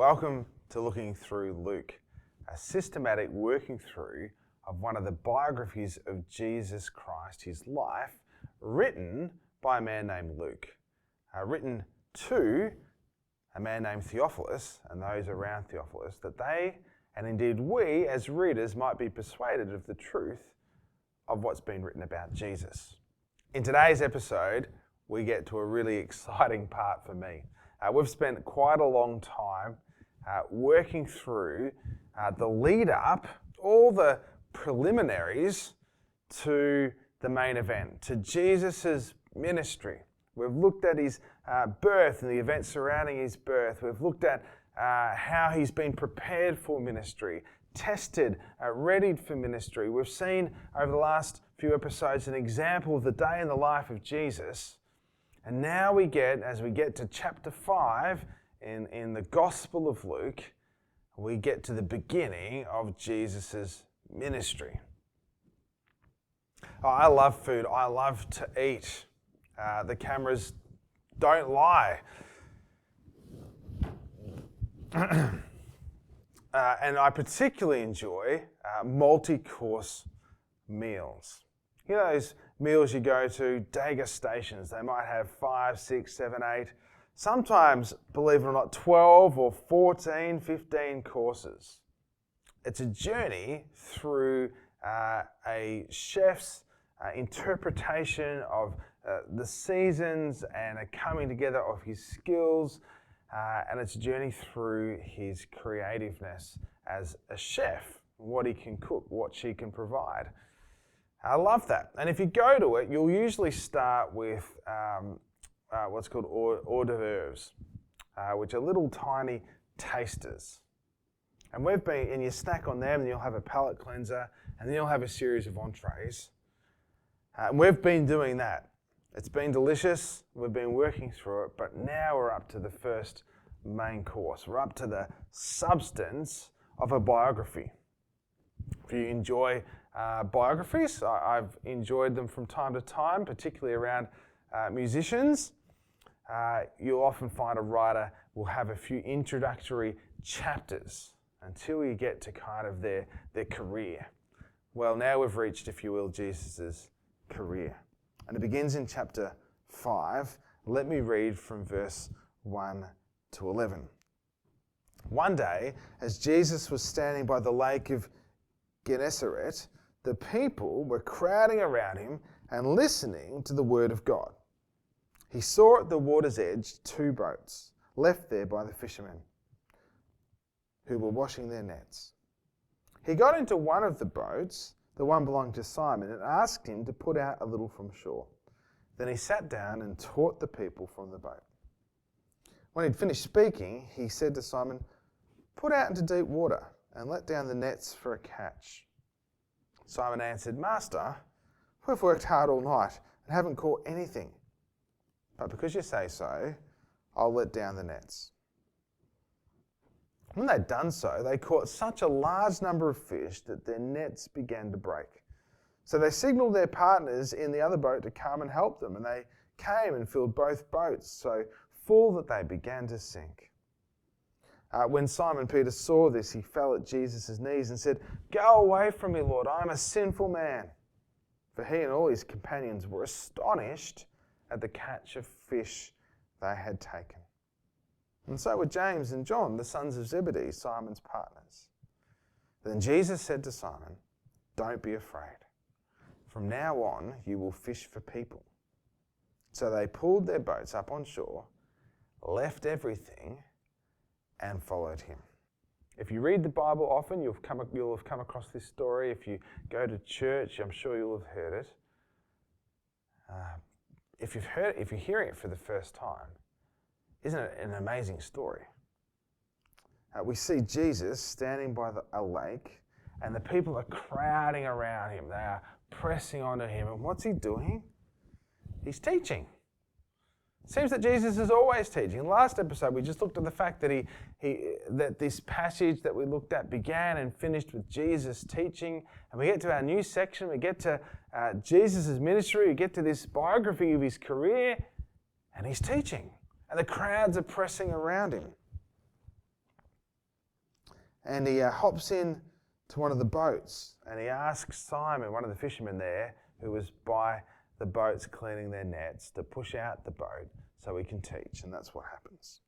Welcome to Looking Through Luke, a systematic working through of one of the biographies of Jesus Christ, his life, written by a man named Luke, written to a man named Theophilus and those around Theophilus, that they, and indeed we as readers, might be persuaded of the truth of what's been written about Jesus. In today's episode, we get to a really exciting part for me. We've spent quite a long time working through the lead up, all the preliminaries to the main event, to Jesus' ministry. We've looked at his birth and the events surrounding his birth. We've looked at how he's been prepared for ministry, tested, readied for ministry. We've seen over the last few episodes an example of the day in the life of Jesus. And now as we get to chapter 5 in the Gospel of Luke, we get to the beginning of Jesus' ministry. Oh, I love food. I love to eat. The cameras don't lie. And I particularly enjoy multi-course meals. You know those meals you go to, degustations, they might have 5, 6, 7, 8, sometimes, believe it or not, 12 or 14, 15 courses. It's a journey through a chef's interpretation of the seasons and a coming together of his skills, and it's a journey through his creativeness as a chef, what he can cook, what she can provide. I love that. And if you go to it, you'll usually start with what's called hors d'oeuvres, which are little tiny tasters. And you snack on them, and you'll have a palate cleanser, and then you'll have a series of entrees. And we've been doing that. It's been delicious. We've been working through it, but now we're up to the first main course. We're up to the substance of a biography. If you enjoy biographies, I've enjoyed them from time to time, particularly around musicians. You'll often find a writer will have a few introductory chapters until you get to kind of their career. Well, now we've reached, if you will, Jesus' career. And it begins in chapter 5. Let me read from verse 1 to 11. One day, as Jesus was standing by the lake of Gennesaret, the people were crowding around him and listening to the word of God. He saw at the water's edge 2 boats, left there by the fishermen, who were washing their nets. He got into one of the boats, the one belonging to Simon, and asked him to put out a little from shore. Then he sat down and taught the people from the boat. When he'd finished speaking, he said to Simon, "Put out into deep water and let down the nets for a catch." Simon answered, "Master, we've worked hard all night and haven't caught anything. But because you say so, I'll let down the nets." When they'd done so, they caught such a large number of fish that their nets began to break. So they signaled their partners in the other boat to come and help them, and they came and filled both boats so full that they began to sink. When Simon Peter saw this, he fell at Jesus' knees and said, "Go away from me, Lord, I am a sinful man." For he and all his companions were astonished at the catch of fish they had taken. And so were James and John, the sons of Zebedee, Simon's partners. Then Jesus said to Simon, "Don't be afraid. From now on, you will fish for people." So they pulled their boats up on shore, left everything, and followed him. If you read the Bible often, you'll have come across this story. If you go to church, I'm sure you'll have heard it. If you're hearing it for the first time, isn't it an amazing story? We see Jesus standing by a lake, and the people are crowding around him. They are pressing onto him. And what's he doing? He's teaching. It seems that Jesus is always teaching. In the last episode, we just looked at the fact that that this passage that we looked at began and finished with Jesus teaching. And we get to our new section. We get to Jesus' ministry. We get to this biography of his career, and he's teaching. And the crowds are pressing around him. and he hops in to one of the boats, and he asks Simon, one of the fishermen there, who was by the boats cleaning their nets, to push out the boat so he can teach, and that's what happens.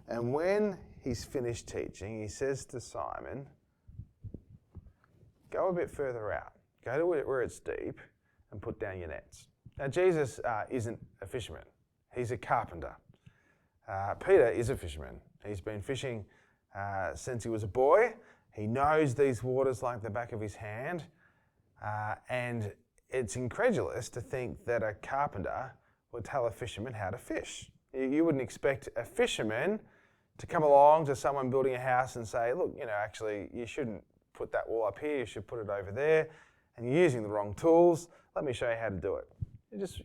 And when he's finished teaching, he says to Simon, go a bit further out. Go to where it's deep and put down your nets. Now, Jesus isn't a fisherman. He's a carpenter. Peter is a fisherman. He's been fishing since he was a boy. He knows these waters like the back of his hand. And it's incredulous to think that a carpenter would tell a fisherman how to fish. You wouldn't expect a fisherman to come along to someone building a house and say, look, actually, you shouldn't put that wall up here, you should put it over there, and you're using the wrong tools. Let me show you how to do it.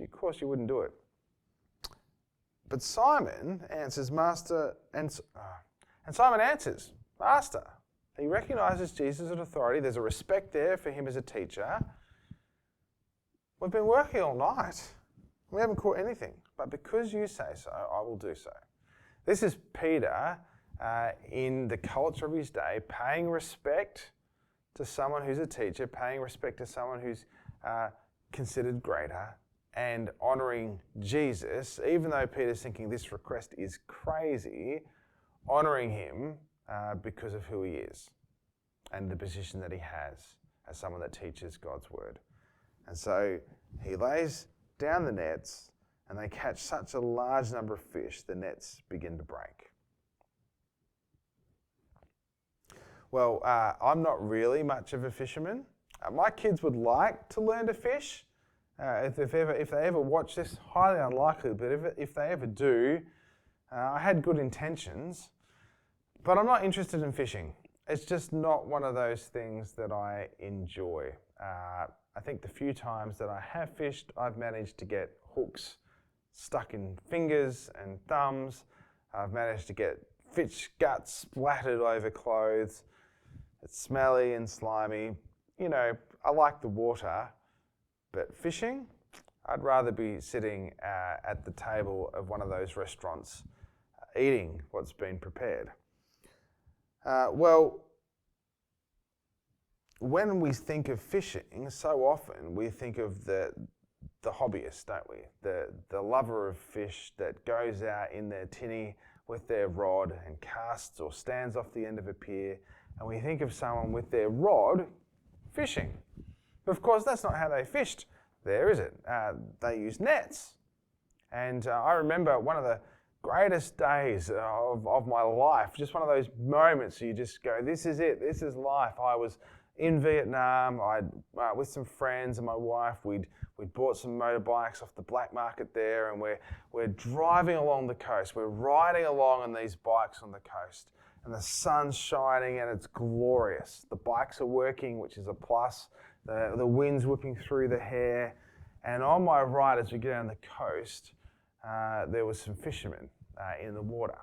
Of course, you wouldn't do it. But Simon answers, Master, and Simon answers, Master. He recognises Jesus as authority. There's a respect there for him as a teacher. We've been working all night. We haven't caught anything. But because you say so, I will do so. This is Peter in the culture of his day, paying respect to someone who's a teacher, paying respect to someone who's considered greater, and honouring Jesus, even though Peter's thinking this request is crazy, honouring him because of who he is and the position that he has as someone that teaches God's word. And so he lays down the nets, and they catch such a large number of fish, the nets begin to break. Well, I'm not really much of a fisherman. My kids would like to learn to fish. If they ever watch this, highly unlikely, but if they ever do, I had good intentions, but I'm not interested in fishing. It's just not one of those things that I enjoy. I think the few times that I have fished, I've managed to get hooks stuck in fingers and thumbs. I've managed to get fish guts splattered over clothes. It's smelly and slimy. I like the water, but fishing, I'd rather be sitting at the table of one of those restaurants eating what's been prepared. When we think of fishing, so often we think of the hobbyist, don't we? The lover of fish that goes out in their tinny with their rod and casts or stands off the end of a pier, and we think of someone with their rod fishing. But of course, that's not how they fished there, is it? They used nets. And I remember one of the greatest days of my life, just one of those moments you just go, this is it, this is life. I was in Vietnam, with some friends and my wife, we'd bought some motorbikes off the black market there, and we're driving along the coast. We're riding along on these bikes on the coast, and the sun's shining and it's glorious. The bikes are working, which is a plus. The wind's whipping through the hair, and on my right as we get down the coast, there was some fishermen in the water,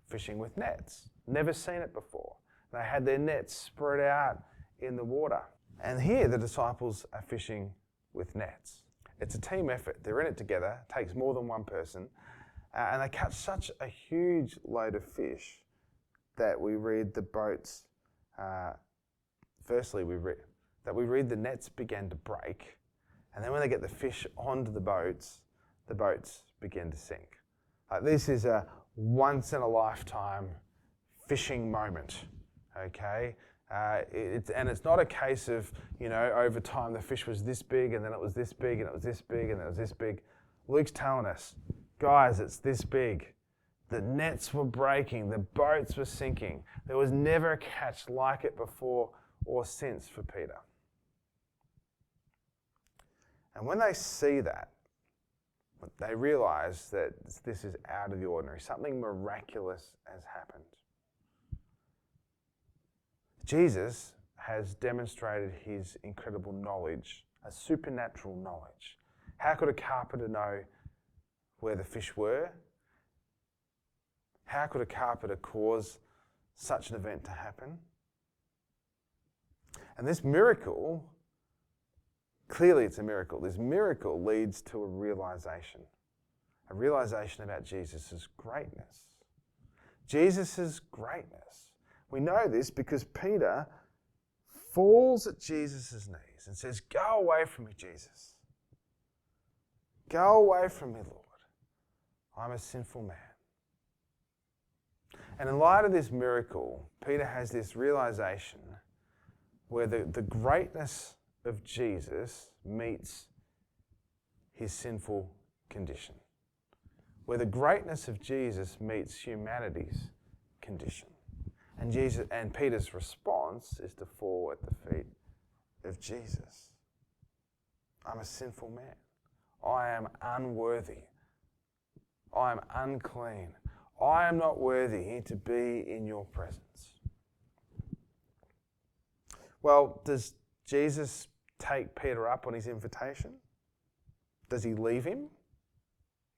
fishing with nets. Never seen it before. They had their nets spread out in the water. And here the disciples are fishing with nets. It's a team effort. They're in it together. It takes more than one person. And they catch such a huge load of fish that we read the boats. Firstly, we read the nets began to break. And then when they get the fish onto the boats begin to sink. This is a once in a lifetime fishing moment, okay? It's not a case of, over time the fish was this big and then it was this big and it was this big and it was this big. Luke's telling us, guys, it's this big. The nets were breaking, the boats were sinking. There was never a catch like it before or since for Peter. And when they see that, they realize that this is out of the ordinary. Something miraculous has happened. Jesus has demonstrated his incredible knowledge, a supernatural knowledge. How could a carpenter know where the fish were? How could a carpenter cause such an event to happen? And this miracle, clearly it's a miracle. This miracle leads to a realization about Jesus' greatness. Jesus' greatness. We know this because Peter falls at Jesus' knees and says, "Go away from me, Jesus. Go away from me, Lord. I'm a sinful man." And in light of this miracle, Peter has this realization where the greatness of Jesus meets his sinful condition. Where the greatness of Jesus meets humanity's condition. And Peter's response is to fall at the feet of Jesus. I'm a sinful man. I am unworthy. I am unclean. I am not worthy to be in your presence. Well, does Jesus take Peter up on his invitation? Does he leave him?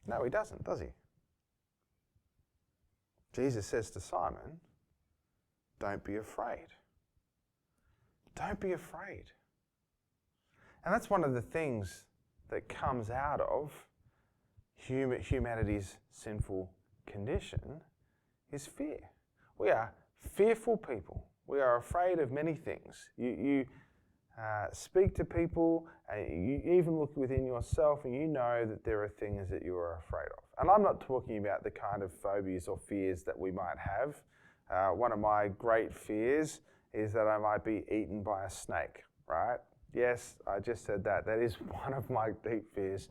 No, he doesn't, does he? Jesus says to Simon, "Don't be afraid." Don't be afraid. And that's one of the things that comes out of humanity's sinful condition is fear. We are fearful people. We are afraid of many things. You speak to people, you even look within yourself and you know that there are things that you are afraid of. And I'm not talking about the kind of phobias or fears that we might have. One of my great fears is that I might be eaten by a snake, right? Yes, I just said that. That is one of my deep fears.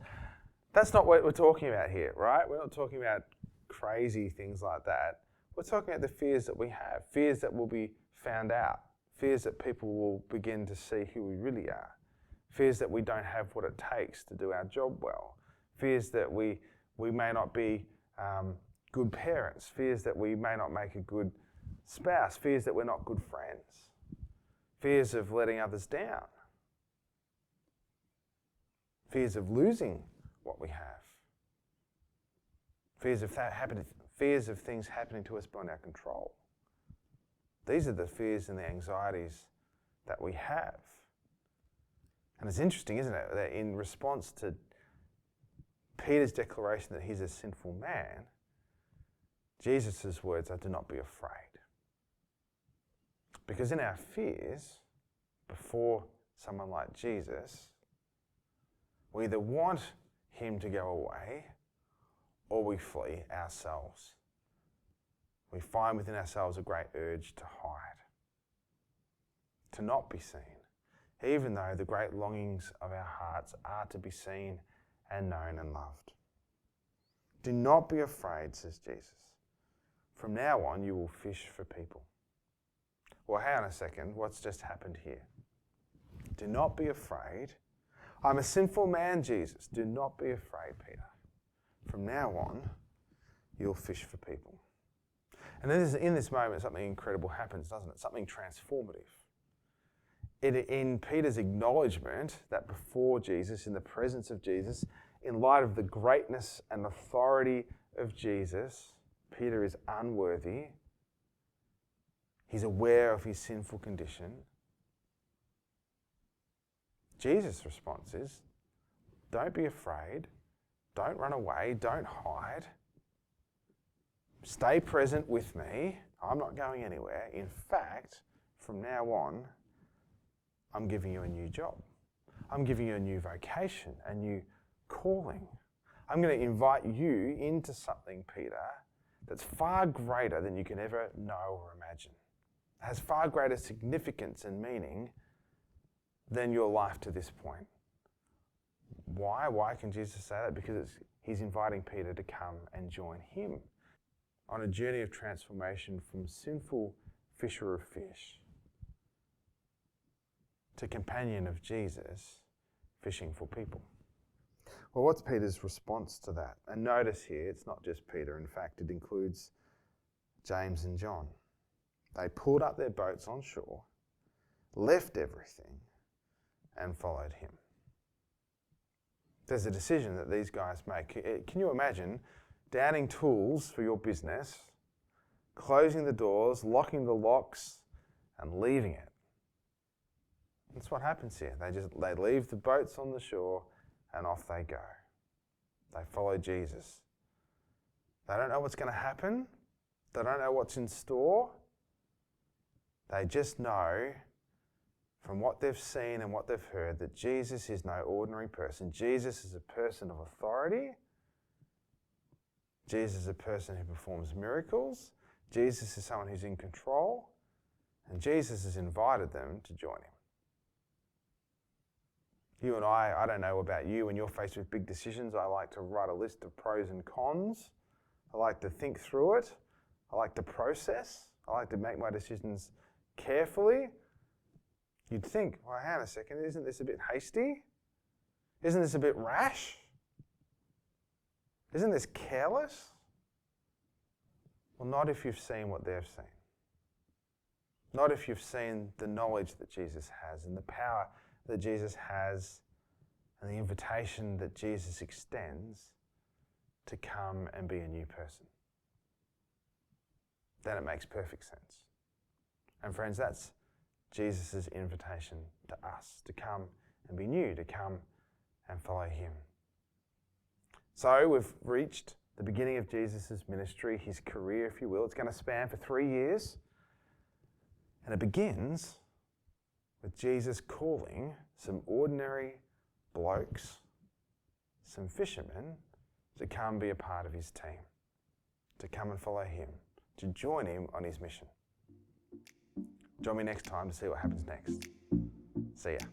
That's not what we're talking about here, right? We're not talking about crazy things like that. We're talking about the fears that we have, fears that will be found out, fears that people will begin to see who we really are, fears that we don't have what it takes to do our job well, fears that we may not be good parents, fears that we may not make a good spouse, fears that we're not good friends, fears of letting others down, fears of losing what we have, fears of things happening to us beyond our control. These are the fears and the anxieties that we have. And it's interesting, isn't it, that in response to Peter's declaration that he's a sinful man, Jesus' words are, "Do not be afraid." Because in our fears, before someone like Jesus, we either want him to go away or we flee ourselves. We find within ourselves a great urge to hide, to not be seen, even though the great longings of our hearts are to be seen and known and loved. Do not be afraid, says Jesus. From now on, you will fish for people. Well, hang on a second. What's just happened here? Do not be afraid. I'm a sinful man, Jesus. Do not be afraid, Peter. From now on, you'll fish for people. And then in this moment, something incredible happens, doesn't it? Something transformative. In Peter's acknowledgement that before Jesus, in the presence of Jesus, in light of the greatness and authority of Jesus, Peter is unworthy. He's aware of his sinful condition. Jesus' response is, don't be afraid, don't run away, don't hide. Stay present with me. I'm not going anywhere. In fact, from now on, I'm giving you a new job. I'm giving you a new vocation, a new calling. I'm going to invite you into something, Peter, that's far greater than you can ever know or imagine. It has far greater significance and meaning than your life to this point. Why? Why can Jesus say that? Because he's inviting Peter to come and join him on a journey of transformation from sinful fisher of fish to companion of Jesus fishing for people. Well, what's Peter's response to that? And notice here, it's not just Peter. In fact, it includes James and John. They pulled up their boats on shore, left everything, and followed him. There's a decision that these guys make. Can you imagine downing tools for your business, closing the doors, locking the locks, and leaving it? That's what happens here. They leave the boats on the shore and off they go. They follow Jesus. They don't know what's going to happen. They don't know what's in store. They just know from what they've seen and what they've heard that Jesus is no ordinary person. Jesus is a person of authority. Jesus is a person who performs miracles. Jesus is someone who's in control. And Jesus has invited them to join him. You and I don't know about you, when you're faced with big decisions, I like to write a list of pros and cons. I like to think through it. I like to process. I like to make my decisions carefully. You'd think, well, hang on a second, isn't this a bit hasty? Isn't this a bit rash? Isn't this careless? Well, not if you've seen what they've seen. Not if you've seen the knowledge that Jesus has and the power that Jesus has and the invitation that Jesus extends to come and be a new person. Then it makes perfect sense. And friends, that's Jesus' invitation to us, to come and be new, to come and follow him. So we've reached the beginning of Jesus' ministry, his career, if you will. It's going to span for 3 years. And it begins with Jesus calling some ordinary blokes, some fishermen, to come be a part of his team, to come and follow him, to join him on his mission. Join me next time to see what happens next. See ya.